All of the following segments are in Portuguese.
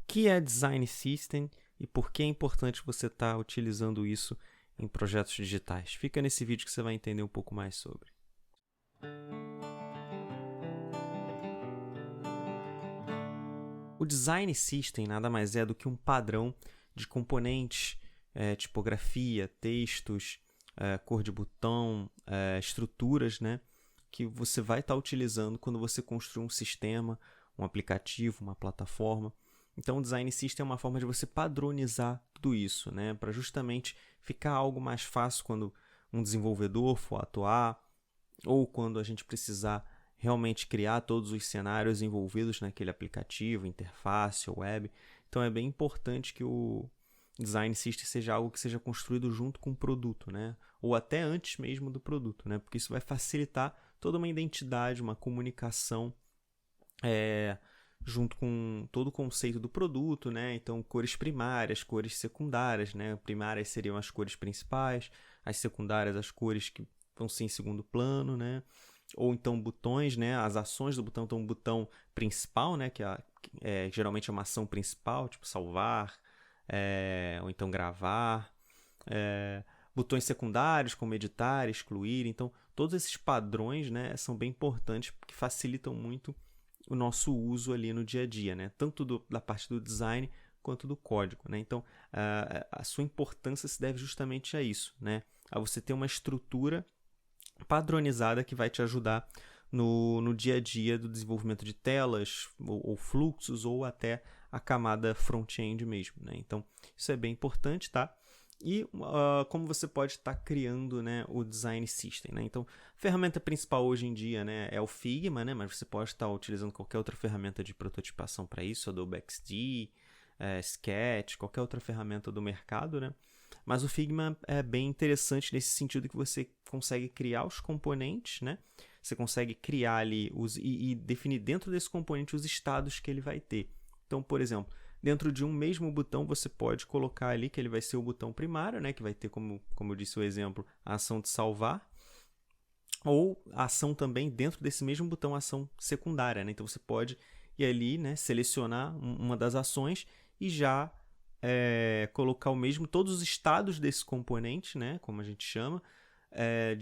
que é Design System e por que é importante você estar utilizando isso em projetos digitais. Fica nesse vídeo que você vai entender um pouco mais sobre. O Design System nada mais é do que um padrão de componentes, tipografia, textos, cor de botão, estruturas, né, que você vai estar utilizando quando você construir um sistema, um aplicativo, uma plataforma. Então, o Design System é uma forma de você padronizar tudo isso, né, para justamente ficar algo mais fácil quando um desenvolvedor for atuar ou quando a gente precisar realmente criar todos os cenários envolvidos naquele aplicativo, interface ou web. Então, é bem importante que o Design System seja algo que seja construído junto com o produto, né? Ou até antes mesmo do produto, né? Porque isso vai facilitar toda uma identidade, uma comunicação junto com todo o conceito do produto, né? Então, cores primárias, cores secundárias, né? Primárias seriam as cores principais, as secundárias as cores que vão ser em segundo plano, né? Ou então botões, né? As ações do botão. Então, o botão principal, né? Que geralmente é uma ação principal, tipo salvar, ou então gravar. Botões secundários, como editar, excluir. Então, todos esses padrões, né, são bem importantes porque facilitam muito o nosso uso ali no dia a dia, né? Tanto da parte do design quanto do código, né? Então, a sua importância se deve justamente a isso, né? A você ter uma estrutura padronizada que vai te ajudar no dia a dia do desenvolvimento de telas ou fluxos ou até a camada front-end mesmo, né? Então, isso é bem importante, tá? E como você pode estar criando, né, o Design System, né? Então, a ferramenta principal hoje em dia, né, é o Figma, né? Mas você pode estar utilizando qualquer outra ferramenta de prototipação para isso, Adobe XD, Sketch, qualquer outra ferramenta do mercado, né? Mas o Figma é bem interessante nesse sentido que você consegue criar os componentes, né? Você consegue criar ali e definir dentro desse componente os estados que ele vai ter. Então, por exemplo, dentro de um mesmo botão você pode colocar ali que ele vai ser o botão primário, né? Que vai ter, como eu disse o exemplo, a ação de salvar. Ou a ação também dentro desse mesmo botão, a ação secundária, né? Então você pode ir ali, né, selecionar uma das ações e já colocar todos os estados desse componente, né, como a gente chama,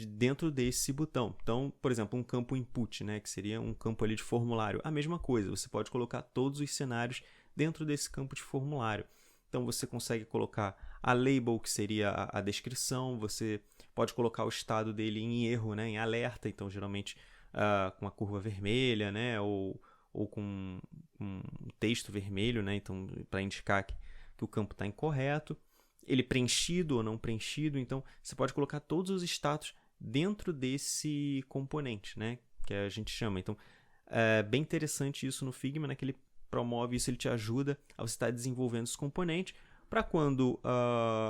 dentro desse botão. Então, por exemplo, um campo input, né, que seria um campo ali de formulário. A mesma coisa, você pode colocar todos os cenários dentro desse campo de formulário. Então, você consegue colocar a label, que seria a descrição, você pode colocar o estado dele em erro, né, em alerta, então geralmente com a curva vermelha, né, ou com um texto vermelho, né, então, para indicar que o campo está incorreto, ele preenchido ou não preenchido. Então, você pode colocar todos os status dentro desse componente, né, que a gente chama. Então, é bem interessante isso no Figma, né, que ele promove isso, ele te ajuda a você estar desenvolvendo esse componente para quando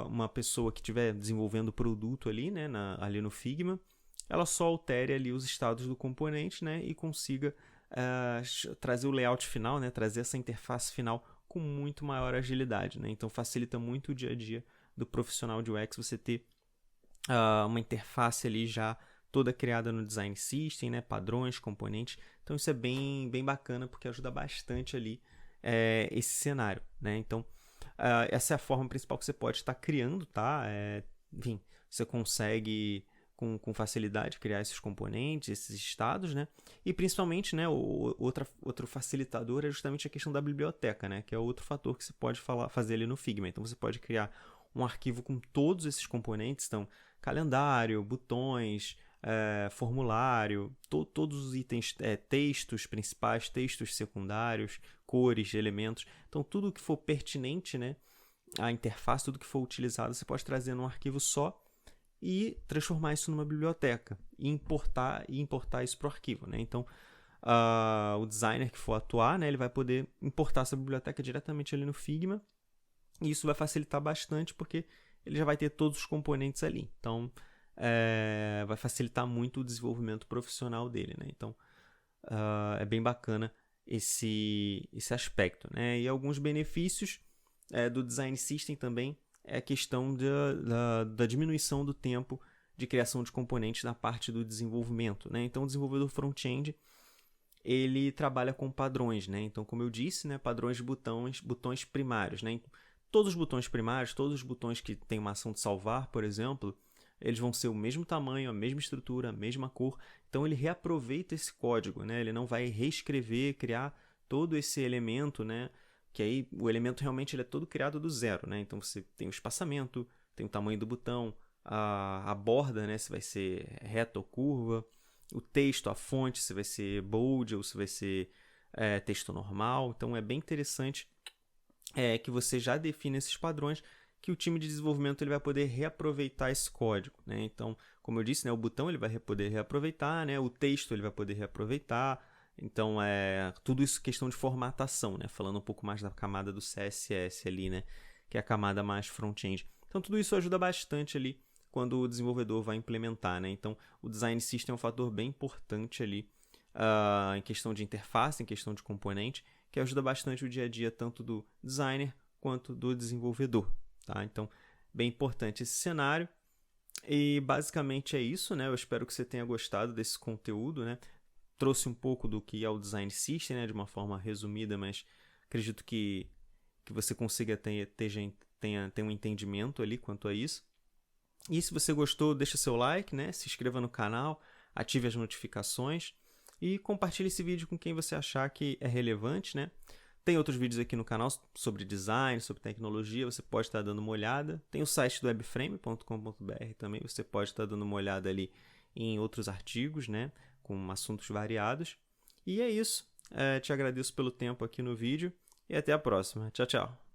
uma pessoa que estiver desenvolvendo o produto ali, né, ali no Figma, ela só altere ali os estados do componente, né, e consiga trazer o layout final, né, trazer essa interface final com muito maior agilidade, né? Então facilita muito o dia a dia do profissional de UX você ter uma interface ali já toda criada no Design System, né? Padrões, componentes. Então isso é bem bacana porque ajuda bastante ali esse cenário, né? Então essa é a forma principal que você pode estar criando, tá? Enfim, você consegue com facilidade criar esses componentes, esses estados, né? E principalmente, né, outro facilitador é justamente a questão da biblioteca, né? Que é outro fator que você pode fazer ali no Figma. Então você pode criar um arquivo com todos esses componentes, então calendário, botões, formulário, todos os itens, textos principais, textos secundários, cores, elementos. Então tudo que for pertinente, né, à interface, tudo que for utilizado, você pode trazer num arquivo só e transformar isso numa biblioteca e importar isso para o arquivo, né? Então, o designer que for atuar, né, ele vai poder importar essa biblioteca diretamente ali no Figma e isso vai facilitar bastante porque ele já vai ter todos os componentes ali. Então, vai facilitar muito o desenvolvimento profissional dele, né? Então, é bem bacana esse aspecto, né? E alguns benefícios do Design System também é a questão da diminuição do tempo de criação de componentes na parte do desenvolvimento, né? Então, o desenvolvedor front-end ele trabalha com padrões, né? Então, como eu disse, né, padrões de botões primários, né? Todos os botões primários, todos os botões que têm uma ação de salvar, por exemplo, eles vão ser o mesmo tamanho, a mesma estrutura, a mesma cor. Então, ele reaproveita esse código, né? Ele não vai reescrever, criar todo esse elemento, né? Que aí o elemento realmente ele é todo criado do zero, né? Então, você tem o espaçamento, tem o tamanho do botão, a borda, né? Se vai ser reta ou curva, o texto, a fonte, se vai ser bold ou se vai ser texto normal. Então, é bem interessante que você já define esses padrões, que o time de desenvolvimento ele vai poder reaproveitar esse código, né? Então, como eu disse, né, o botão ele vai poder reaproveitar, né? O texto ele vai poder reaproveitar. Então, tudo isso questão de formatação, né? Falando um pouco mais da camada do CSS ali, né? Que é a camada mais front-end. Então, tudo isso ajuda bastante ali quando o desenvolvedor vai implementar, né? Então, o design system é um fator bem importante ali em questão de interface, em questão de componente, que ajuda bastante o dia a dia tanto do designer quanto do desenvolvedor. Tá? Então, bem importante esse cenário. E basicamente é isso, né? Eu espero que você tenha gostado desse conteúdo, né? Trouxe um pouco do que é o Design System, né? De uma forma resumida, mas acredito que você consiga ter um entendimento ali quanto a isso. E se você gostou, deixa seu like, né? Se inscreva no canal, ative as notificações e compartilhe esse vídeo com quem você achar que é relevante, né? Tem outros vídeos aqui no canal sobre design, sobre tecnologia, você pode estar dando uma olhada. Tem o site do webframe.com.br também, você pode estar dando uma olhada ali em outros artigos, né? Com assuntos variados. E é isso. Te agradeço pelo tempo aqui no vídeo e até a próxima. Tchau, tchau.